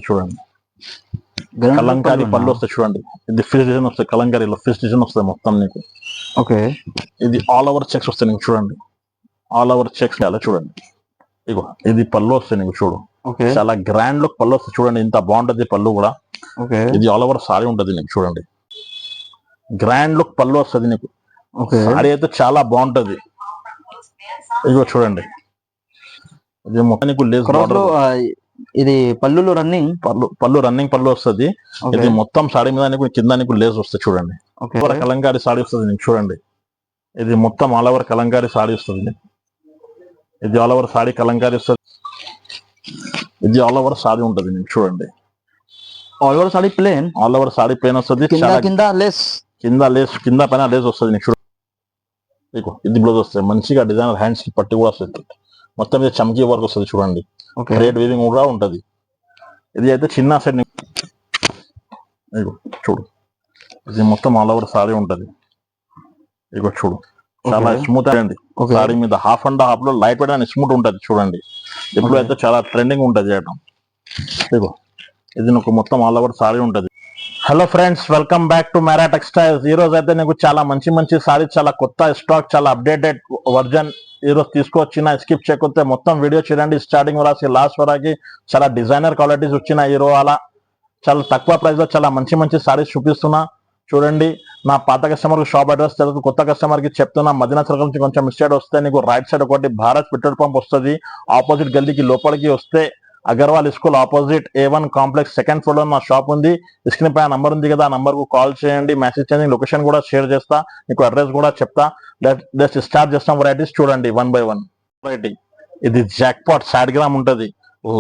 చూడండి కలంకారీ పళ్ళు వస్తాయి చూడండి. ఇది ఫిష్ డిజైన్ వస్తాయి, కలంకారీలో ఫిష్ డిజైన్ వస్తాయి మొత్తం నీకు. ఓకే, ఇది ఆల్ ఓవర్ చెక్స్ వస్తాయి నీకు చూడండి. ఆల్ ఓవర్ చెక్స్ అలా చూడండి. ఇగో ఇది పళ్ళు వస్తాయి నీకు చూడు. ఓకే, చాలా గ్రాండ్ లుక్ పళ్ళు వస్తాయి చూడండి. ఇంత బాగుంటది పళ్ళు కూడా. ఓకే, ఇది ఆల్ ఓవర్ సారీ ఉంటది నీకు చూడండి. గ్రాండ్ లుక్ పళ్ళు వస్తుంది నీకు. ఓకే, సారీ అయితే చాలా బాగుంటది. ఇగో చూడండి, ఇది మొత్తం నీకు లేస్ బార్డర్. ఇది పళ్ళులో రన్నింగ్ పళ్ళు రన్నింగ్ పళ్ళు వస్తుంది. ఇది మొత్తం సారీ మీద నీకు కింద నీకు లేస్ వస్తుంది చూడండి. కలంకారీ సారీ వస్తుంది నీకు చూడండి. ఇది మొత్తం ఆల్ ఓవర్ కలంకారీ సారీ వస్తుంది. ఇది ఆల్ ఓవర్ సారీ కలంకారీ వస్తుంది. ఇది ఆల్ ఓవర్ సారీ ఉంటది నీకు చూడండి. All over sari plain, all over sari plain వస్తుంది. కింద పైన లేస్ వస్తుంది నీకు చూడండి. ఇది బ్లౌజ్ వస్తుంది. మంచిగా డిజైనర్ హ్యాండ్స్ కి పట్టి కూడా వస్తుంది. మొత్తం ఇది చమ్కీ వర్క్ వస్తుంది చూడండి. థ్రెడ్ వీవింగ్ కూడా ఉంటది. ఇది అయితే చిన్న సెట్ చూడు. ఇది మొత్తం ఆల్ ఓవర్ సారీ ఉంటది. ఇగో చూడు, చాలా స్మూత్ అండి. సారీ మీద హాఫ్ అండ్ హాఫ్ లో లైట్ వెయిట్ అండ్ స్మూత్ ఉంటది చూడండి. ఇప్పుడు అయితే చాలా ట్రెండింగ్ ఉంటది చేయడం. ఇగో ఇది నీకు మొత్తం ఆల్ ఓవర్ సారీ ఉంటది. Hello friends, welcome back to Mera textiles. ఈ రోజు అయితే నీకు చాలా మంచి సారీ, చాలా కొత్త స్టాక్, చాలా అప్డేటెడ్ వర్జన్ ఈ రోజు తీసుకొచ్చిన. స్కిప్ చేయకపోతే మొత్తం వీడియో చూడండి స్టార్టింగ్ వరకు లాస్ట్ వరకు. చాలా డిజైనర్ క్వాలిటీస్ వచ్చిన హీరో అలా చాలా తక్కువ ప్రైస్ లో చాలా మంచి సారీస్ చూపిస్తున్నా చూడండి. నా పాత కస్టమర్ కి షాప్ అడ్రస్ తెలుసు, కొత్త కస్టమర్ కి చెప్తున్నా. మదీనా సర్కిల్ నుంచి కొంచెం మిస్టేక్ వస్తే నీకు రైట్ సైడ్ ఒకటి భారత్ పెట్రోల్ పంప్ వస్తుంది. ఆపోజిట్ గల్లీకి లోపలికి వస్తే Agarwal school opposite A1 complex second floor లో నా షాప్ ఉంది. స్క్రీన్ పై నంబర్ ఉంది కదా, ఆ నంబర్ కు కాల్ చేయండి, మెసేజ్ చేయండి. లొకేషన్ కూడా షేర్ చేస్తా, మీకు అడ్రస్ కూడా చెప్తా. జస్ట్ స్టార్ట్ చేస్తాం. వెరైటీస్ చూడండి 1 by 1 వెరైటీ. ఇది జాక్ పాట్ సైడ్ గ్రామ్ ఉంటది,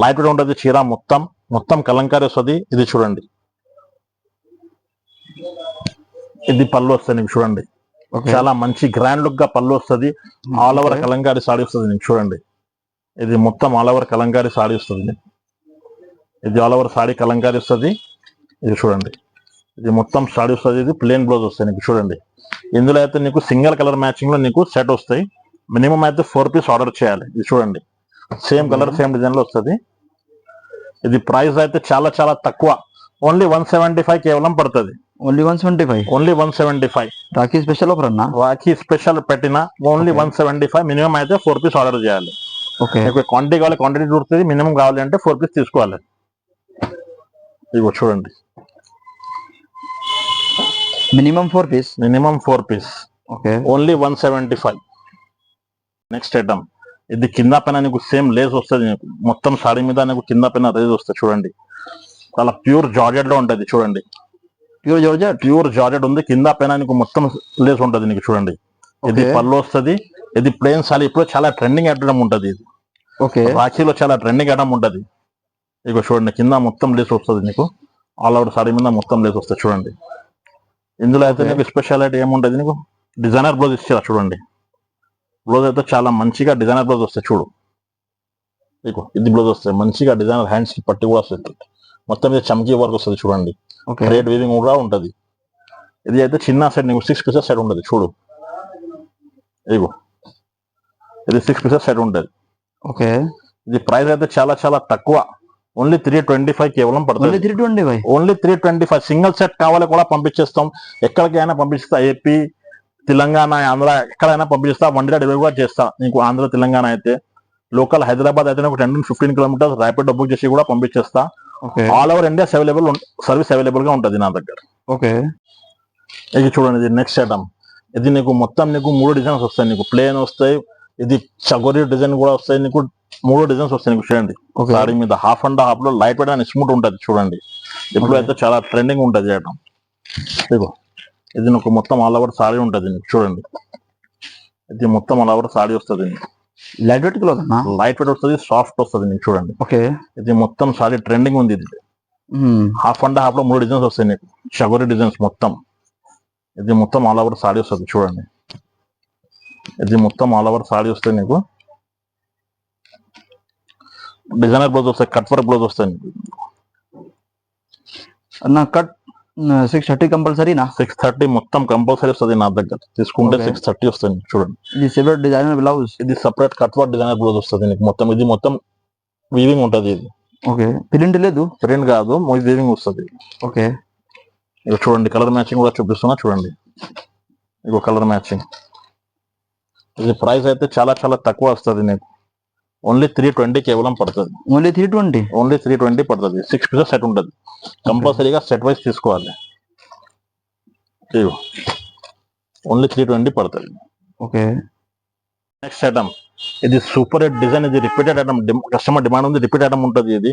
లైట్ వెయిట్ ఉంటది చీర. మొత్తం కలంకారీ వస్తుంది. ఇది చూడండి, ఇది పళ్ళు వస్తుంది నీకు చూడండి. చాలా మంచి గ్రాండ్ లుక్ గా పళ్ళు వస్తుంది. ఆల్ ఓవర్ కలంకారీ సారీ వస్తుంది నీకు చూడండి. ఇది మొత్తం ఆల్ ఓవర్ కలంకారీ సారీ వస్తుంది. ఇది ఆల్ ఓవర్ సారీ కలంకారీ వస్తుంది. ఇది చూడండి, ఇది మొత్తం సారీ వస్తుంది. ఇది ప్లేన్ బ్లౌజ్ వస్తాయి నీకు చూడండి. ఇందులో అయితే నీకు సింగిల్ కలర్ మ్యాచింగ్ లో నీకు సెట్ వస్తాయి. మినిమం అయితే 4 పీస్ ఆర్డర్ చేయాలి. ఇది చూడండి, సేమ్ కలర్ సేమ్ డిజైన్ లో వస్తుంది. ఇది ప్రైస్ అయితే చాలా తక్కువ, ఓన్లీ 175 కేవలం పడుతుంది. ఓన్లీ 175. రాఖీ స్పెషల్ ఆఫర్ అన్న, రాఖీ స్పెషల్ పెట్టిన ఓన్లీ 175. మినిమం అయితే 4 పీస్ ఆర్డర్ చేయాలి. ఓకే, క్వాంటిటీ కావాలి, క్వాంటిటీ దొరుకుతుంది. మినిమం కావాలి అంటే 4 పీస్ తీసుకోవాలి. ఇగో చూడండి, minimum 4 piece. Okay, only 175. Next item, ఇది కింద పైన నీకు సేమ్ లేస్ వస్తుంది. మొత్తం సారీ మీద నీకు కింద పైన రేజ్ వస్తుంది చూడండి. చాలా ప్యూర్ జార్జెట్ లో ఉంటది చూడండి. ప్యూర్ జార్జెట్ ఉంది. కింద పైన నీకు మొత్తం లేస్ ఉంటది నీకు చూడండి. ఇది పళ్ళు వస్తుంది. ఇది ప్లేన్ సారీ. ఇప్పుడు చాలా ట్రెండింగ్ ఐటమ్ ఉంటది. ఇది రాఖీలో చాలా ట్రెండింగ్ ఐటమ్ ఉంటది. ఇక చూడండి, కింద మొత్తం లేస్ వస్తుంది నీకు. ఆల్ ఓవర్ సారీ మీద మొత్తం లేస్ వస్తుంది చూడండి. ఇందులో అయితే నీకు స్పెషాలిటీ ఏముంటది, నీకు డిజైనర్ బ్లౌజ్ ఇచ్చారా చూడండి. బ్లౌజ్ అయితే చాలా మంచిగా డిజైనర్ బ్లౌజ్ వస్తాయి చూడు. ఇది బ్లౌజ్ వస్తాయి. మంచిగా డిజైనర్ హ్యాండ్స్ కి పట్టి కూడా వస్తుంది. మొత్తం మీద చమ్కీ వర్క్ వస్తుంది చూడండి. థ్రెడ్ వీవింగ్ కూడా ఉంటది. ఇది అయితే చిన్న సెట్ నీకు 6 పీసెస్ సెట్ ఉంటది చూడు. ఇది 6 పీసెస్ సెట్ ఉంటది. ఓకే, ఇది ప్రైస్ అయితే చాలా తక్కువ, ఓన్లీ 325 కేవలం పడుతుంది. ఓన్లీ 325. సింగిల్ సెట్ కావాలి కూడా పంపించేస్తాం. ఎక్కడికైనా పంపిస్తా, ఏపీ, తెలంగాణ, ఆంధ్ర ఎక్కడైనా పంపిస్తా. 1 day డెలివరీ కూడా చేస్తా నీకు. ఆంధ్ర తెలంగాణ అయితే, లోకల్ హైదరాబాద్ అయితే 10-15 కిలోమీటర్స్ ర్యాపిడ్ బుక్ చేసి కూడా పంపించేస్తా. All over India service available గా ఉంటది నా దగ్గర. ఓకే, ఇది చూడండి, ఇది నెక్స్ట్ ఐటమ్. ఇది నీకు మొత్తం నీకు 3 డిజైన్స్ వస్తాయి. నీకు ప్లేన్ వస్తాయి, ఇది చగోరి డిజైన్ కూడా వస్తాయి. నీకు 3 డిజైన్స్ వస్తాయి నీకు చూడండి. సారీ మీద హాఫ్ అండ్ హాఫ్ లో లైట్ వెయిట్ అండ్ స్మూత్ ఉంటది చూడండి. ఇప్పుడు అయితే చాలా ట్రెండింగ్ ఉంటది ఐటమ్. ఇది నీకు మొత్తం ఆల్ ఓవర్ సారీ ఉంటది నీకు చూడండి. ఇది మొత్తం ఆల్ ఓవర్ సారీ వస్తుంది. లైట్ వెయిట్ వస్తుంది, సాఫ్ట్ వస్తుంది నీకు చూడండి. ఓకే, ఇది మొత్తం సారీ ట్రెండింగ్ ఉంది. ఇది హాఫ్ అండ్ హాఫ్ లో 3 డిజైన్స్ వస్తాయి నీకు. చగోరి డిజైన్స్ మొత్తం. ఇది మొత్తం ఆల్ ఓవర్ సారీ వస్తుంది చూడండి. ఇది మొత్తం ఆల్ ఓవర్ సారీ వస్తాయి నీకు. డిజైనర్ బ్లౌజ్ వస్తాయి, కట్ వర్క్ బ్లౌజ్ వస్తాయి నీకు. కట్ 630 కంపల్సరీనా? 630 మొత్తం కంపల్సరీ వస్తుంది నా దగ్గర. తీసుకుంటే 630 వస్తుంది చూడండి. ఇది సెపరేట్ డిజైనర్ బ్లౌజ్, ఇది separate cut work designer blouse వస్తుంది నీకు మొత్తం. ఇది మొత్తం వీవింగ్ ఉంటది. ఇది ఓకే, ప్రింట్ లేదు. ప్రింట్ కాదు, వీవింగ్ వస్తుంది. ఓకే, ఇక చూడండి కలర్ మ్యాచింగ్ కూడా చూపిస్తున్నా చూడండి. ఇగో కలర్ మ్యాచింగ్. ఇది ప్రైస్ అయితే చాలా చాలా తక్కువ వస్తుంది నీకు. ఓన్లీ 320 కేవలం పడుతుంది. ఓన్లీ 320. ఓన్లీ 320 పడుతుంది. 6 పీసెస్ సెట్ ఉంటుంది. కంపల్సరీగా సెట్ వైజ్ తీసుకోవాలి. ఇగో ఓన్లీ 320 పడుతుంది. ఓకే, నెక్స్ట్ ఐటమ్, ఇది సూపర్ హిట్ డిజైన్. ఇది రిపీటెడ్ ఐటమ్, కస్టమర్ డిమాండ్ ఉంది. రిపీట్ ఐటమ్ ఉంటుంది. ఇది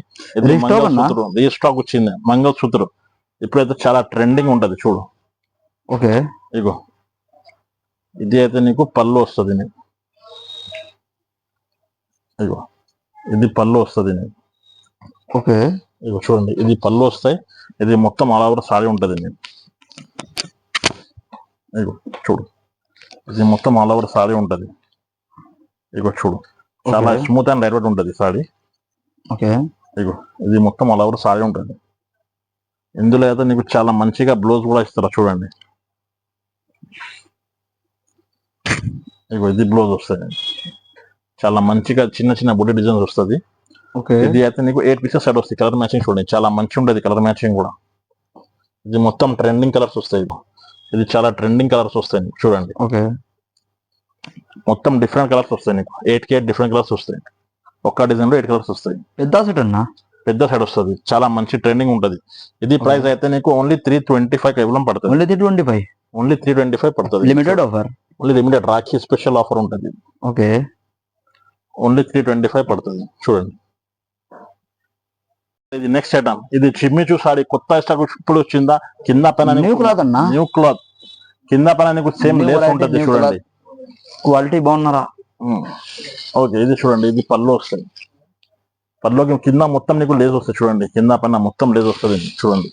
మంగళసూత్రం రీస్టాక్ వచ్చింది. మంగళసూత్రం ఇప్పుడైతే చాలా ట్రెండింగ్ ఉంటుంది చూడు. ఓకే, ఇగో ఇది అయితే నీకు పళ్ళు వస్తుంది. నీకు ఇగో ఇది పళ్ళు వస్తుంది నీకు. ఓకే, ఇగో చూడండి ఇది పళ్ళు వస్తాయి. ఇది మొత్తం ఆల్ ఓవర్ సారీ ఉంటుంది. నీకు ఇగో చూడు, ఇది మొత్తం ఆల్ ఓవర్ సారీ ఉంటుంది. ఇగో చూడు, చాలా స్మూత్ అండ్ లైట్ వెయిట్ ఉంటుంది సారీ. ఓకే, ఇగో ఇది మొత్తం ఆల్ ఓవర్ సారీ ఉంటుంది. ఇందులో అయితే నీకు చాలా మంచిగా బ్లౌజ్ కూడా ఇస్తారా చూడండి. ఇగో ఇది బ్లౌజ్ వస్తుంది. చాలా మంచిగా చిన్న చిన్న బుట్టి డిజైన్స్ వస్తుంది. ఓకే, ఇది అయితే నీకు 8 పీసెస్ సెట్ వస్తాయి. కలర్ మ్యాచింగ్ చూడండి, చాలా మంచి ఉంటుంది కలర్ మ్యాచింగ్ కూడా. ఇది మొత్తం ట్రెండింగ్ కలర్స్ వస్తాయి. ఇది చాలా ట్రెండింగ్ కలర్స్ వస్తాయి నీకు చూడండి. ఓకే, మొత్తం డిఫరెంట్ కలర్స్ వస్తాయి నీకు. 8 కి 8 డిఫరెంట్ కలర్స్ వస్తాయి. ఒక్క డిజైన్ లో 8 కలర్స్ వస్తాయి. పెద్ద సెట్ అన్నా, పెద్ద సెట్ వస్తుంది. చాలా మంచి ట్రెండింగ్ ఉంటుంది. ఇది ప్రైస్ అయితే నీకు ఓన్లీ 325 కేవలం పడుతుంది. ఓన్లీ 325. ఓన్లీ 325 పడుతుంది. Limited offer. Only limited Rakhi special offer ఉంటుంది. ఓకే, ఓన్లీ 325 పడుతుంది చూడండి. ఇది నెక్స్ట్ ఐటమ్, ఇది చిమ్మిచూ సారీ కొత్త స్టాక్ ఇప్పుడు వచ్చిందా. కింద పైన న్యూ క్లాత్ అన్నా, న్యూ క్లాత్. కింద పైన నీకు సేమ్ New లేస్ variety, ఉంటుంది new చూడండి. క్వాలిటీ బాగున్నారా. ఓకే, ఇది చూడండి, ఇది పళ్ళు వస్తాయి. పళ్ళుకి కింద మొత్తం నీకు లేస్ వస్తాయి చూడండి. కింద పైన మొత్తం లేస్ వస్తుంది చూడండి.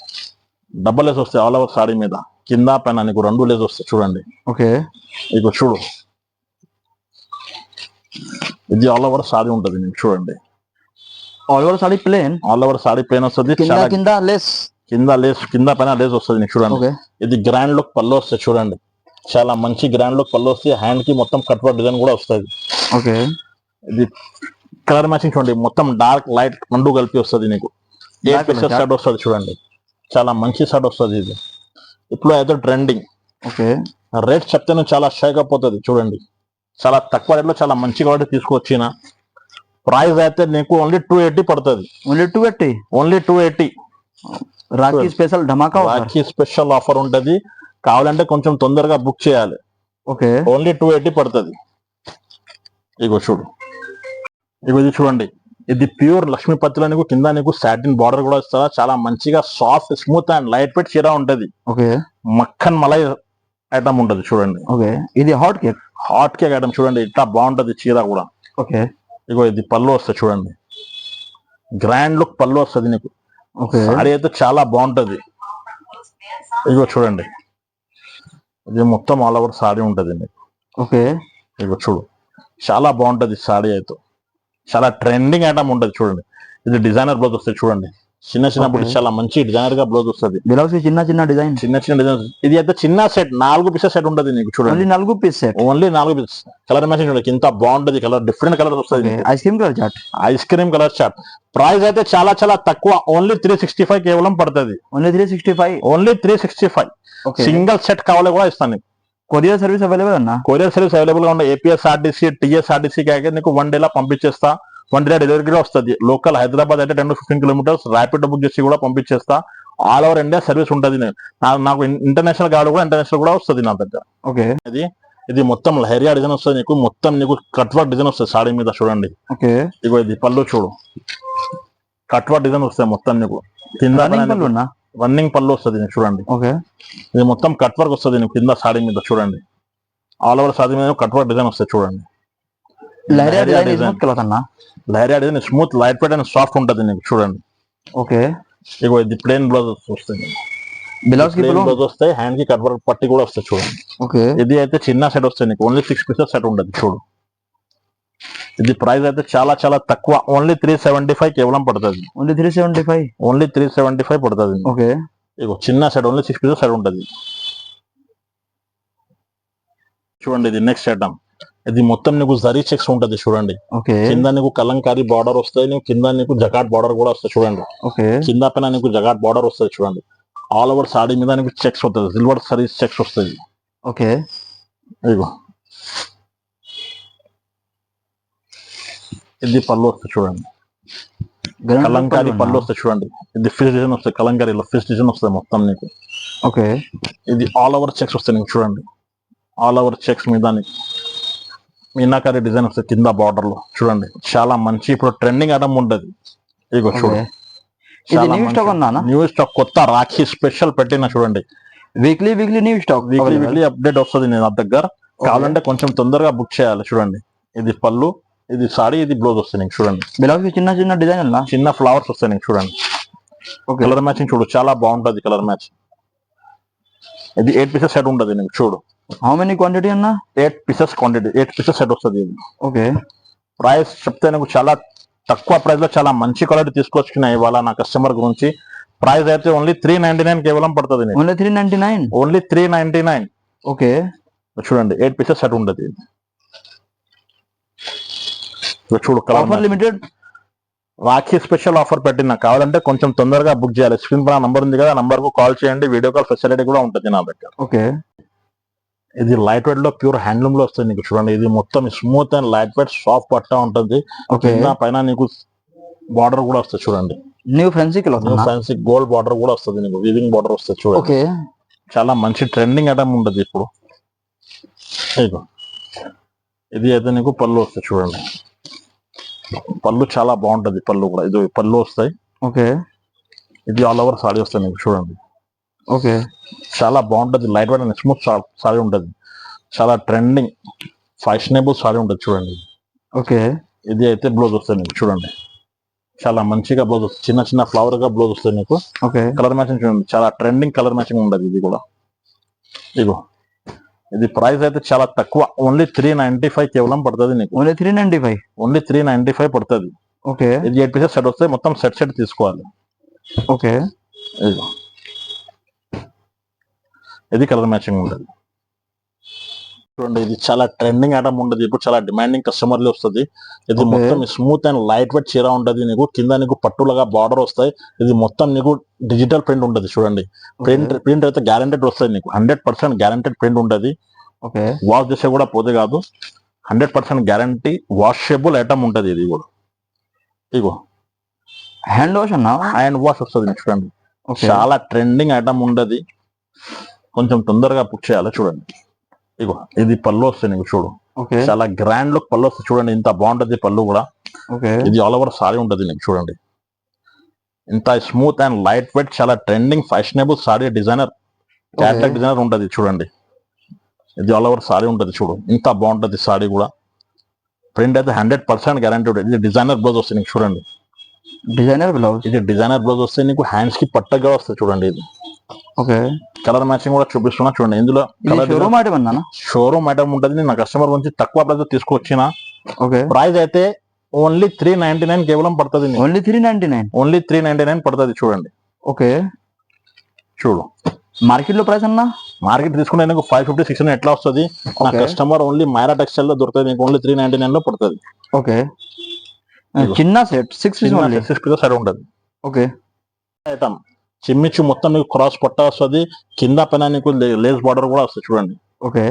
డబల్ లేస్ వస్తాయి ఆల్ ఓవర్ సారీ మీద. కింద పైన నీకు 2 లేస్ వస్తాయి చూడండి. ఓకే, ఇక చూడు, ఇది ఆల్ ఓవర్ సారీ ఉంటుంది నీకు చూడండి. All over sari plain. All over sari plain వస్తుంది. కింద లేస్, కింద పైన లేస్ వస్తుంది నీకు చూడండి. ఓకే, ఇది గ్రాండ్ లుక్ పళ్ళు వస్తాయి చూడండి. చాలా మంచి గ్రాండ్ లుక్ పళ్ళు వస్తాయి. హ్యాండ్ కి మొత్తం కట్ వర్క్ డిజైన్ కూడా వస్తుంది. ఓకే, ఇది కలర్ మ్యాచింగ్ చూడండి. మొత్తం డార్క్ లైట్ 2 కలిపి వస్తుంది నీకు. 8 పీసెస్ షర్ట్ వస్తుంది చూడండి. చాలా మంచి షర్ట్ వస్తుంది. ఇది ఇప్పుడు అయితే ట్రెండింగ్. ఓకే, రేట్ చెప్తే చాలా షైక్ అయిపోతుంది చూడండి. చాలా తక్కువ రేట్ లో చాలా మంచి క్వాలిటీ తీసుకొచ్చిన. ప్రైస్ అయితే నీకు ఓన్లీ 280 పడుతుంది. ఓన్లీ 280. ఓన్లీ 280. రాఖీ స్పెషల్ ధమాకా ఆఫర్. రాఖీ స్పెషల్ ఆఫర్ ఉంటుంది. కావాలంటే కొంచెం తొందరగా బుక్ చేయాలి. ఓకే, ఓన్లీ 280 పడుతుంది. ఇగో చూడు, ఇగో ఇది చూడండి. ఇది ప్యూర్ లక్ష్మీపతిలో నీకు కింద నీకు సాటిన్ బార్డర్ కూడా ఇస్తారా. చాలా మంచిగా soft smooth and light wait చీర ఉంటది. ఓకే, మక్కన్ మలై ఐటమ్ ఉంటది చూడండి. ఓకే, ఇది హాట్ కేక్ ఐటమ్ చూడండి. ఇట్లా బాగుంటది చీర కూడా. ఓకే, ఇగో ఇది పళ్ళు వస్తుంది చూడండి. గ్రాండ్ లుక్ పళ్ళు వస్తుంది నీకు. ఓకే, సారీ అయితే చాలా బాగుంటది. ఇగో చూడండి, ఇది మొత్తం ఆల్ ఓవర్ సారీ ఉంటది నీకు. ఓకే, ఇగో చూడు, చాలా బాగుంటది సారీ అయితే. చాలా ట్రెండింగ్ ఐటమ్ ఉంటది చూడండి. ఇది డిజైనర్ బ్లౌజ్ వస్తుంది చూడండి. చిన్న చిన్న బుట్టి చాలా మంచి డిజైనర్ గా బ్లౌజ్ వస్తుంది. బ్లౌజ్ చిన్న చిన్న డిజైన్. ఇది అయితే చిన్న సెట్ 4 పీసెస్ సెట్ ఉంటది నీకు చూడండి. 4 piece set. Only 4 pieces. Colour matching చూడండి. ఇంత బాగుంటది కలర్. డిఫరెంట్ కలర్ వస్తుంది. Ice cream colour chart. Ice cream colour chart. Price అయితే చాలా చాలా తక్కువ. ఓన్లీ 365 కేవలం పడుతుంది. ఓన్లీ 365. ఓన్లీ 365. సింగిల్ సెట్ కావాలి కూడా ఇస్తాను నీకు. కొరియర్ సర్వీస్ అవైలబుల్ అన్న. కొరియర్ సర్వీస్ అవైలబుల్ గా ఉన్నాయి. ఏపీఎస్ఆర్టీసీ, టీఎస్ఆర్టీసీకి అయితే నీకు 1 డే లా పంపించేస్తా. 1 డే డెలివరీ కూడా వస్తుంది. లోకల్ హైదరాబాద్ అయితే 10 to 15 కిలోమీటర్స్ ర్యాపిడ్ బుక్ చేసి కూడా పంపించేస్తా. ఆల్ ఓవర్ ఇండియా సర్వీస్ ఉంటుంది. నాకు ఇంటర్నేషనల్ కావాలి కూడా ఇంటర్నేషనల్ కూడా వస్తుంది నా దగ్గర. ఓకే, ఇది మొత్తం లహరియా డిజైన్ వస్తుంది నీకు. మొత్తం నీకు కట్ వర్క్ డిజైన్ వస్తుంది సాడీ మీద చూడండి. ఓకే, ఇగో ఇది పళ్ళు చూడు. కట్ వర్క్ డిజైన్ వస్తాయి మొత్తం నీకు. కింద రన్నింగ్ పళ్ళు వస్తుంది నీకు చూడండి. ఓకే, ఇది మొత్తం కట్ వర్క్ వస్తుంది నీకు కింద సాడీ మీద చూడండి. ఆల్ ఓవర్ సాడీ మీద కట్ వర్క్ డిజైన్ వస్తాయి చూడండి. Leheriya design smooth light weight and soft ఉంటుంది నీకు చూడండి. ఓకే, ఇగో ఇది ప్లేన్ బ్లౌజ్ వస్తుంది. బ్లౌజ్ వస్తాయి. హ్యాండ్ కి కట్ వర్క్ పట్టి కూడా వస్తాయి చూడండి. ఓకే, ఇది అయితే చిన్న సెట్ వస్తుంది నీకు. ఓన్లీ 6 పీసెస్ సెట్ ఉంటుంది చూడు. ఇది ప్రైస్ అయితే చాలా చాలా తక్కువ. ఓన్లీ 375 కేవలం పడుతుంది. ఓన్లీ 375. ఓన్లీ 375 పడుతుంది. ఓకే, ఇగో చిన్న సెట్ ఓన్లీ 6 పీసెస్ సెట్ ఉంటుంది చూడండి. ఇది నెక్స్ట్ ఐటమ్. ఇది మొత్తం నీకు జరీ చెక్స్ ఉంటది చూడండి. ఓకే కింద నీకు కలంకారీ బార్డర్ వస్తాయి, నీకు కింద నీకు జకాట్ బార్డర్ కూడా వస్తాయి చూడండి. ఓకే కింద పైన నీకు జకాట్ బార్డర్ వస్తుంది చూడండి. ఆల్ ఓవర్ సాడీ మీద నీకు చెక్స్ వస్తుంది, సిల్వర్ సరీస్ చెక్స్ వస్తాయి. ఓకే ఇదిగో ఇది పళ్ళు వస్తుంది చూడండి, కలంకారీ పళ్ళు వస్తాయి చూడండి. ఇది ఫిష్ డిజైన్ వస్తాయి, కలంకారీలో ఫిష్ డిజైన్ వస్తుంది మొత్తం నీకు. ఓకే ఇది ఆల్ ఓవర్ చెక్స్ వస్తాయి నీకు చూడండి. ఆల్ ఓవర్ చెక్స్ మీద నీకు మీనాకారీ డిజైన్ వస్తాయి కింద బార్డర్ లో చూడండి. చాలా మంచి ఇప్పుడు ట్రెండింగ్ ఐటమ్ ఉంటది. ఇదిగో చూడండి, న్యూ స్టాక్ కొత్త రాఖీ స్పెషల్ పెట్టిన చూడండి. Weekly new stock, weekly update వస్తుంది నేను నా దగ్గర. కావాలంటే కొంచెం తొందరగా బుక్ చేయాలి చూడండి. ఇది పళ్ళు, ఇది సారీ, ఇది బ్లౌజ్ వస్తాయి నీకు చూడండి. బ్లౌజ్ చిన్న చిన్న డిజైన్, చిన్న ఫ్లవర్స్ వస్తాయి నీకు చూడండి. కలర్ మ్యాచింగ్ చూడు, చాలా బాగుంటది కలర్ మ్యాచింగ్. ఇది 8 పీసెస్ సెట్ ఉంటది నీకు చూడు. హౌ మెనీ క్వాంటిటీ అన్న? 8 పీసెస్ క్వాంటిటీ, 8 పీసెస్ సెట్ వస్తుంది ఇది. ఓకే ప్రైస్ చెప్తే నీకు చాలా తక్కువ ప్రైస్ లో చాలా మంచి క్వాలిటీ తీసుకొచ్చుకున్నా ఇవాళ నా కస్టమర్ గురించి. ప్రైస్ అయితే ఓన్లీ 399 కేవలం పడుతుంది. Only 399, only 399. ఓకే చూడండి 8 పీసెస్ సెట్ ఉంటది. చూడు offer limited Rakhi special offer పెట్టిన. కావాలంటే కొంచెం తొందరగా బుక్ చేయాలి. స్క్రీన్ పైన నంబర్ ఉంది కదా, నంబర్ కు కాల్ చేయండి. వీడియో కాల్ ఫెసిలిటీ కూడా ఉంటుంది నా దగ్గర. ఓకే ఇది లైట్ వెయిట్ లో ప్యూర్ హ్యాండ్లూమ్ లో వస్తుంది నీకు చూడండి. ఇది మొత్తం smooth and light weight soft పట్టా ఉంటుంది. పైన నీకు బార్డర్ కూడా వస్తుంది చూడండి. న్యూ ఫ్యాన్సీ గోల్డ్ బార్డర్ కూడా వస్తుంది నీకు, వీవింగ్ బార్డర్ వస్తుంది చూడండి. ఓకే చాలా మంచి ట్రెండింగ్ ఐటమ్ ఉంటుంది ఇప్పుడు. ఇది అయితే నీకు పళ్ళు వస్తాయి చూడండి. పళ్ళు చాలా బాగుంటది, పళ్ళు కూడా ఇది పళ్ళు వస్తాయి. ఓకే ఇది ఆల్ ఓవర్ సారీ వస్తాయి నీకు చూడండి. ఓకే చాలా బాగుంటది, light weight and smooth sorry ఉంటది. చాలా ట్రెండింగ్ ఫ్యాషనబుల్ సారీ ఉంటది చూడండి. ఓకే ఇది అయితే బ్లౌజ్ వస్తాయి నీకు చూడండి. చాలా మంచిగా బ్లౌజ్ వస్తుంది, చిన్న చిన్న ఫ్లవర్ గా బ్లౌజ్ వస్తుంది నీకు. ఓకే కలర్ మ్యాచింగ్ చూడండి, చాలా ట్రెండింగ్ కలర్ మ్యాచింగ్ ఉండదు ఇది కూడా. ఇగో ఇది ప్రైస్ అయితే చాలా తక్కువ, ఓన్లీ 395 కేవలం పడుతుంది నీకు. ఓన్లీ 395, ఓన్లీ 395 పడుతుంది. ఓకే ఇది 8 పీసెస్ సెట్ వస్తాయి, మొత్తం సెట్ తీసుకోవాలి. ఓకే ఇదిగో ఇది కలర్ మ్యాచింగ్ ఉంటుంది చూడండి. ఇది చాలా ట్రెండింగ్ ఐటమ్ ఉండదు ఇప్పుడు, చాలా డిమాండింగ్ కస్టమర్లు వస్తుంది. ఇది మొత్తం స్మూత్ అండ్ లైట్ వెయిట్ చీర ఉంటది నీకు. కింద నీకు పట్టులాగా బార్డర్ వస్తాయి. ఇది మొత్తం నీకు డిజిటల్ ప్రింట్ ఉంటది చూడంండి. ప్రింట్ అయితే గ్యారెంటెడ్ వస్తుంది నీకు, 100% గ్యారెంటెడ్ ప్రింట్ ఉంటది. ఓకే వాష్ చేసే కూడా పోతే కాదు, 100% గ్యారంటీ వాషబుల్ ఐటమ్ ఉంటది. ఇది కూడా ఇగో హ్యాండ్ వాష్ అన్నా, హ్యాండ్ వాష్ వస్తుంది చూడండి. చాలా ట్రెండింగ్ ఐటమ్ ఉండదు, కొంచెం తొందరగా బుక్ చేయాలి చూడండి. ఇగో ఇది పళ్ళు వస్తుంది నీకు చూడు, చాలా గ్రాండ్ లుక్ పళ్ళు వస్తుంది చూడండి. ఇంత బాగుంటది పళ్ళు కూడా. ఇది ఆల్ ఓవర్ సారీ ఉంటది నీకు చూడండి. ఇంత స్మూత్ అండ్ లైట్ వెయిట్, చాలా trending fashionable sorry, designer catalogue designer ఉంటది చూడండి. ఇది ఆల్ ఓవర్ సారీ ఉంటది చూడు, ఇంత బాగుంటది సారీ కూడా. ప్రింట్ అయితే 100% గ్యారంటీ ఉంటుంది. ఇది డిజైనర్ బ్లౌజ్ వస్తుంది నీకు చూడండి. డిజైనర్ బ్లౌజ్, ఇది డిజైనర్ బ్లౌజ్ వస్తే నీకు హ్యాండ్స్ కి పట్టగా వస్తుంది చూడండి. ఇది ఓకే కలర్ మ్యాచింగ్ కూడా చూపిస్తున్నా చూడండి. ఇందులో షోరూమ్ ఐటమ్ ఉంటుంది. నా కస్టమర్ గురించి తక్కువ ప్రైస్ తీసుకొచ్చిన. ప్రైస్ అయితే ఓన్లీ 399 కేవలం పడుతుంది. ఓన్లీ 399 పడుతుంది చూడండి. ఓకే చూడు మార్కెట్ లో ప్రైస్ అన్నా, మార్కెట్ తీసుకుంటే నీకు 550, 600 ఎట్లా వస్తుంది. నా కస్టమర్ ఓన్లీ మైరా టెక్స్టైల్ లో దొరుకుతుంది నీకు, ఓన్లీ 399 లో పడుతుంది. ఓకే చిన్న సెట్ 6 పీసెస్ సెట్ ఉంటుంది. ఓకే ఐటమ్ చిమ్మిచ్చు మొత్తం నీకు క్రాస్ పట్ట వస్తుంది. కింద పైన నీకు లేస్ బార్డర్ కూడా వస్తుంది చూడండి. ఓకే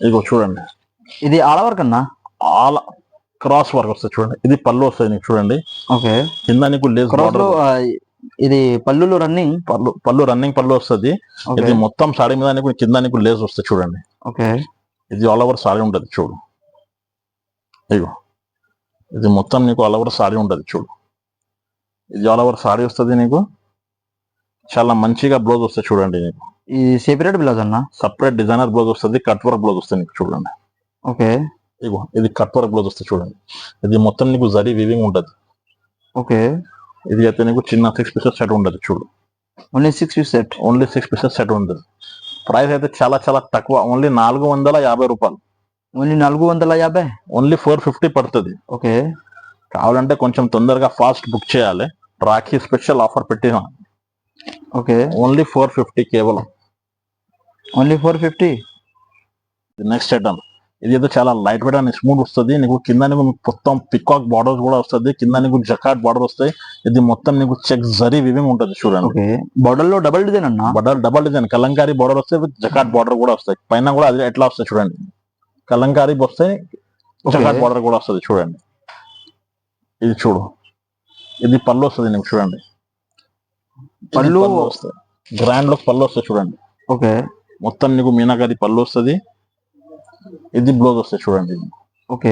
ఇదిగో చూడండి, ఇది ఆల్ ఓవర్ కన్నా ఆల్ క్రాస్ వర్క్ వస్తుంది చూడండి. ఇది పళ్ళు వస్తుంది నీకు చూడండి. ఓకే కింద నీకు లేస్ బార్డర్, ఇది పళ్ళు రన్నింగ్ పళ్ళు వస్తుంది. ఇది మొత్తం సాడీ మీద నీకు కింద నీకు లేస్ వస్తుంది చూడండి. ఓకే ఇది ఆల్ ఓవర్ సాడీ ఉంటది చూడు. ఇగో ఇది మొత్తం నీకు ఆల్ ఓవర్ సాడీ ఉంటది చూడు. ఇది ఆల్ ఓవర్ సాడీ వస్తుంది నీకు. చాలా మంచిగా బ్లౌజ్ వస్తుంది చూడండి నీకు. ఇది సెపరేట్ బ్లౌజ్ అన్న, సపరేట్ డిజైనర్ బ్లౌజ్ వస్తుంది. కట్ వర్క్ బ్లౌజ్ వస్తుంది నీకు చూడండి. ఓకే ఇగో ఇది కట్ వర్క్ బ్లౌజ్ వస్తుంది చూడండి. ఇది మొత్తం నీకు జరీ వీవింగ్ ఉంటది. ఓకే ఇది అయితే నీకు చిన్న 6 పీసెస్ సెట్ ఉండదు చూడు. Only 6 piece set, only 6 pieces set ఉంటుంది. ప్రైస్ అయితే చాలా చాలా తక్కువ, ఓన్లీ 450 రూపాయలు. ఓన్లీ 450, ఓన్లీ 450 పడుతుంది. ఓకే కావాలంటే కొంచెం తొందరగా ఫాస్ట్ బుక్ చేయాలి. రాఖీ స్పెషల్ ఆఫర్ పెట్టిన. ఓకే ఓన్లీ 450 కేవలం, ఓన్లీ 450. నెక్స్ట్ ఐటమ్ ఇది అయితే చాలా లైట్ వెయిట్ అండ్ స్మూత్ వస్తుంది. నీకు కింద నీకు మొత్తం పికాక్ బార్డర్స్ కూడా వస్తుంది, కింద నీకు జకాట్ బార్డర్ వస్తాయి. ఇది మొత్తం నీకు చెక్ జరీ వివింగ్ ఉంటుంది చూడండి. ఓకే, బార్డర్ లో డబుల్ డిజైన్ అన్న. డబల్ డిజైన్ కలంకారీ బార్డర్ వస్తాయి, విత్ జకాట్ బార్డర్ కూడా వస్తాయి. పైన కూడా అది ఎట్లా వస్తాయి చూడండి, కలంకారీ వస్తాయి, జకాట్ బార్డర్ కూడా వస్తుంది చూడండి. ఇది చూడు, ఇది పళ్ళు వస్తుంది నీకు చూడండి. పళ్ళు వస్తాయి, గ్రాండ్ లో పళ్ళు వస్తాయి చూడండి. ఓకే, మొత్తం నీకు మీనాకారి పళ్ళు వస్తుంది. ఇది బ్లౌజ్ వస్తాయి చూడండి. ఓకే,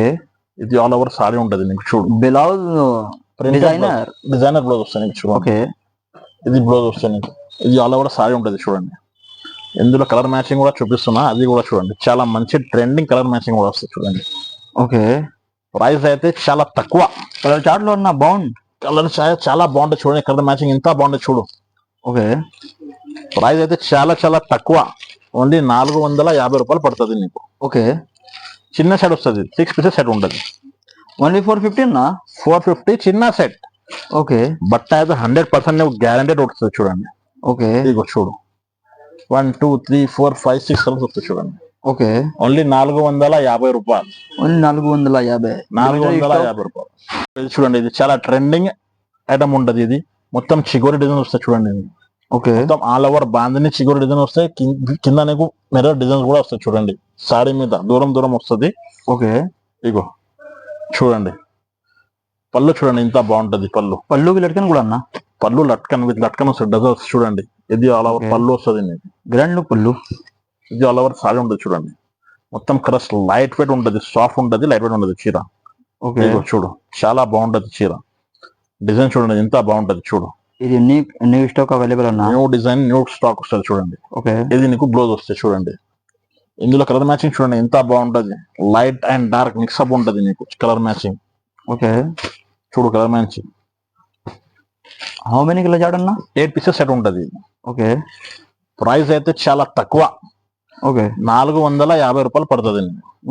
ఇది ఆల్ ఓవర్ సారీ ఉంటది నీకు చూడు. బ్లౌజ్ డిజైనర్ బ్లౌజ్ వస్తాయి నీకు చూడు. ఓకే, ఇది బ్లౌజ్ వస్తాయి నీకు. ఇది ఆల్ ఓవర్ సారీ ఉంటది చూడండి. ఇందులో కలర్ మ్యాచింగ్ కూడా చూపిస్తున్నా, అది కూడా చూడండి. చాలా మంచి ట్రెండింగ్ కలర్ మ్యాచింగ్ కూడా వస్తుంది చూడండి. ఓకే, ప్రైస్ అయితే చాలా తక్కువ. కలర్ చార్ట్ లో ఉన్న బాగుంది, కలర్ చాలా బాగుంటుంది చూడండి. కలర్ మ్యాచింగ్ ఇంత బాగుంటుంది చూడు. ఓకే, ప్రైస్ అయితే చాలా చాలా తక్కువ, ఓన్లీ 450 రూపాయలు పడుతుంది నీకు. ఓకే, చిన్న సెట్ వస్తుంది, 6 పీసెస్ సెట్ ఉంటుంది. ఓన్లీ 450 అన్నా. 450 చిన్న సెట్. ఓకే, బట్ట అయితే 100% నీకు గ్యారంటీ వస్తుంది చూడండి. ఓకే, ఇదిగో చూడు, 1 2 3 4 5 6 కలర్స్ వస్తుంది చూడండి. ఓకే, ఓన్లీ 450 రూపాయలు. ఓన్లీ 450. 450 రూపాయలు. ఇది చూడండి, ఇది చాలా ట్రెండింగ్ ఐటమ్ ఉంటది. ఇది మొత్తం చిగోరి డిజైన్ వస్తాయి చూడండి. ఇది ఓకే, మొత్తం ఆల్ ఓవర్ బాందని చిగోరి డిజైన్ వస్తాయి. కింద నీకు మిర్రర్ డిజైన్స్ కూడా వస్తాయి చూడండి. సారీ మీద దూరం దూరం వస్తుంది. ఓకే, ఇగో చూడండి, పళ్ళు చూడండి ఇంత బాగుంటది. పళ్ళుకి లట్కన్ కూడా అన్న. పళ్ళు లట్కన్ విత్ లట్కన్ వస్తుంది, డజల్స్ చూడండి. ఇది ఆల్ ఓవర్ పళ్ళు వస్తుంది నీకు. గ్రాండ్ లుక్ పళ్ళు. ఇది ఆల్ ఓవర్ సారీ ఉంటుంది చూడండి. మొత్తం క్రష్ లైట్ వెయిట్ ఉంటది, సాఫ్ట్ ఉంటది, లైట్ వెయిట్ ఉంటది చీర. ఓకే, చూడు చాలా బాగుంటది చీర. డిజైన్ చూడండి ఎంత బాగుంటది చూడు. ఇది న్యూ స్టాక్ అవైలబుల్ అన్న. న్యూ డిజైన్ న్యూ స్టాక్ వస్తుంది చూడండి. ఓకే, ఇది నీకు బ్లౌజ్ వస్తుంది చూడండి. ఇందులో కలర్ మ్యాచింగ్ చూడండి ఎంత బాగుంటది. లైట్ అండ్ డార్క్ మిక్స్అప్ ఉంటది నీకు కలర్ మ్యాచింగ్. ఓకే, చూడు colour matching. How many colour chart అన్న? 8 పీసెస్ సెట్ ఉంటది. ఓకే, ప్రైస్ అయితే చాలా తక్కువ, ఓకే, 450 రూపాయలు పడుతుంది.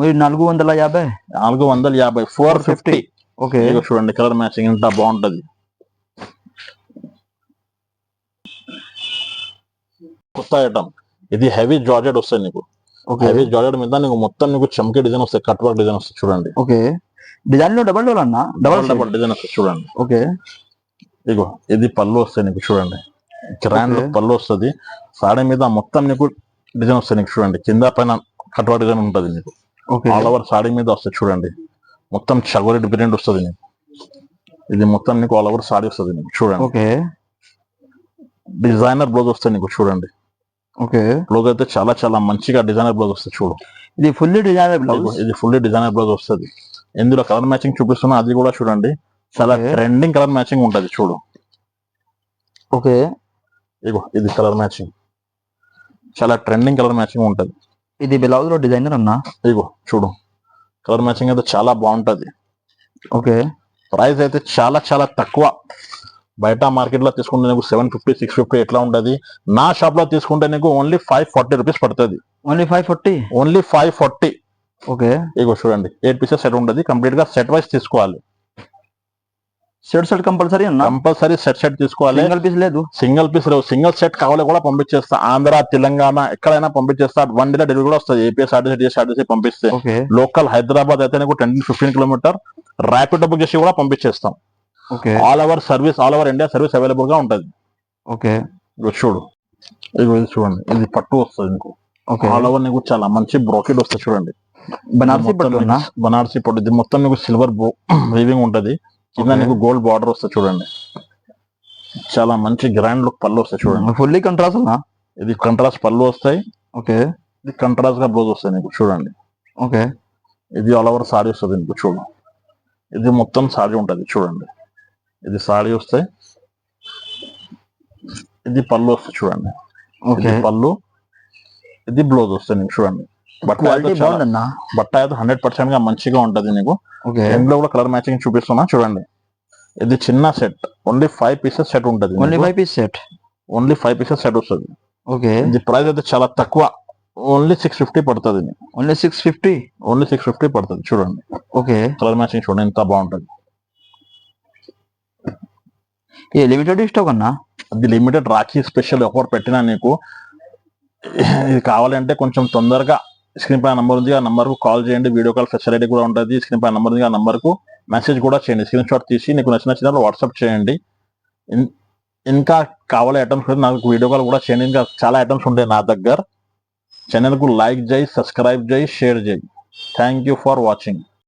450. 450 450. ఓకే, చూడండి కలర్ మ్యాచింగ్ ఎంత బాగుంటది. కొత్త ఐటమ్ ఇది, హెవీ జార్జెట్ వస్తాయి నీకు. హెవీ జార్జెట్ మీద నీకు మొత్తం నీకు చమ్కీ డిజైన్ వస్తాయి, కట్ వర్క్ డిజైన్ వస్తాయి చూడండి. ఓకే, డిజైన్ లో డబల్ డోర్ అన్న. డబల్ డిజైన్ వస్తాయి చూడండి. ఓకే, ఇగో ఇది పళ్ళు వస్తాయి నీకు చూడండి. గ్రాండ్ పళ్ళు వస్తుంది. సారీ మీద మొత్తం నీకు డిజైన్ వస్తాయి నీకు చూడండి. కింద పైన కట్ వర్క్ డిజైన్ ఉంటుంది నీకు. ఆల్ ఓవర్ సారీ మీద వస్తాయి చూడండి. మొత్తం చగోరి ప్రింట్ వస్తుంది నీకు. ఇది మొత్తం నీకు ఆల్ ఓవర్ సారీ వస్తుంది నీకు చూడండి. ఓకే, డిజైనర్ బ్లౌజ్ వస్తాయి నీకు చూడండి. ఓకే, బ్లౌజ్ అయితే చాలా చాలా మంచిగా డిజైనర్ బ్లౌజ్ వస్తుంది చూడు. ఇది ఫుల్లీ డిజైనర్ బ్లౌజ్. ఇది ఫుల్లీ డిజైనర్ బ్లౌజ్ వస్తుంది. ఇందులో కలర్ మ్యాచింగ్ చూపిస్తున్నా, అది కూడా చూడండి. చాలా ట్రెండింగ్ కలర్ మ్యాచింగ్ ఉంటది చూడు. ఓకే, ఇగో ఇది కలర్ మ్యాచింగ్, చాలా ట్రెండింగ్ కలర్ మ్యాచింగ్ ఉంటది. ఇది బ్లౌజ్ లో డిజైనర్ అన్న. ఇగో చూడు, కలర్ మ్యాచింగ్ అయితే చాలా బాగుంటది. ఓకే, ప్రైస్ అయితే చాలా చాలా తక్కువ. బయట మార్కెట్ లో తీసుకుంటే నీకు 750 650 ఎట్లా ఉంటది. నా షాప్ లో తీసుకుంటే నీకు ఓన్లీ 540 రూపీస్ పడుతుంది. ఓన్లీ 540. ఓన్లీ 540. ఓకే, ఇగో చూడండి, 8 పీసెస్ సెట్ ఉంటది. కంప్లీట్ గా సెట్ వైస్ తీసుకోవాలి. సెట్ కంపల్సరీ అన్న. కంపల్సరీ సెట్ తీసుకోవాలి. సింగిల్ పీస్ లేదు. సింగిల్ పీస్ లేవు. సింగిల్ సెట్ కావాలి కూడా పంపించేస్తా. ఆంధ్ర తెలంగాణ ఎక్కడైనా పంపించేస్తా. 1 డే డెలివరీ కూడా వస్తుంది. ఏపీఎస్ఆర్టీసీ పంపిస్తే. లోకల్ హైదరాబాద్ అయితే నీకు 10-15 కిలోమీటర్ ర్యాపిడ్ బుక్ చేసి కూడా పంపించేస్తాం. All over service, all over India service available గా ఉంటది. ఓకే, చూడు, ఇగో ఇది చూడండి, ఇది పట్టు వస్తుంది నీకు. ఆల్ ఓవర్ నీకు చాలా మంచి బ్రోకెట్ వస్తుంది చూడండి. బనారసి పట్టు. ఇది మొత్తం నీకు సిల్వర్ వీవింగ్ ఉంటది. కింద నీకు గోల్డ్ బార్డర్ వస్తుంది చూడండి. చాలా మంచి గ్రాండ్ లుక్ పళ్ళు వస్తాయి చూడండి. ఫుల్లీ కంట్రాస్ట్ అన్న. ఇది కంట్రాస్ట్ పళ్ళు వస్తాయి. ఓకే, ఇది కంట్రాస్ట్ గా బ్లౌజ్ వస్తాయి నీకు చూడండి. ఓకే, ఇది ఆల్ ఓవర్ సారీ వస్తుంది నీకు చూడు. ఇది మొత్తం సారీ ఉంటది చూడండి. ఇది సారీ వస్తాయి. ఇది పళ్ళు వస్తాయి చూడండి. ఇది పళ్ళు, ఇది బ్లౌజ్ వస్తాయి నీకు చూడండి. బట్ట అయితే 100% గా మంచిగా ఉంటది నీకు. ఇందులో కూడా కలర్ మ్యాచింగ్ చూపిస్తున్నా చూడండి. ఇది చిన్న సెట్, ఓన్లీ 5 పీసెస్ సెట్ ఉంటది. ఓన్లీ 5 పీసెస్ సెట్ వస్తుంది. ఇది ప్రైస్ అయితే చాలా తక్కువ, ఓన్లీ 650 పడుతుంది. ఓన్లీ 650 పడుతుంది చూడండి. ఓకే, కలర్ మ్యాచింగ్ చూడండి ఎంత బాగుంటది. లిమిటెడ్ స్టాక్ అన్న. అది లిమిటెడ్ రాఖీ స్పెషల్ ఆఫర్ పెట్టినా నీకు. ఇది కావాలంటే కొంచెం తొందరగా స్క్రీన్ పై నంబర్ ఉంది, ఆ నంబర్ కు కాల్ చేయండి. వీడియో కాల్ ఫెసిలిటీ కూడా ఉంటుంది. స్క్రీన్ పై నంబర్ ఉంది, ఆ నంబర్ కు మెసేజ్ కూడా చేయండి. స్క్రీన్ షాట్ తీసి నీకు నచ్చిన వాట్సాప్ చేయండి. ఇంకా కావాలి ఐటమ్స్ నాకు వీడియో కాల్ కూడా చేయండి. ఇంకా చాలా ఐటమ్స్ ఉంటాయి నా దగ్గర. ఛానల్ కు లైక్ చేయి, సబ్స్క్రైబ్ చేయి, షేర్ చేయి. Thank you for watching.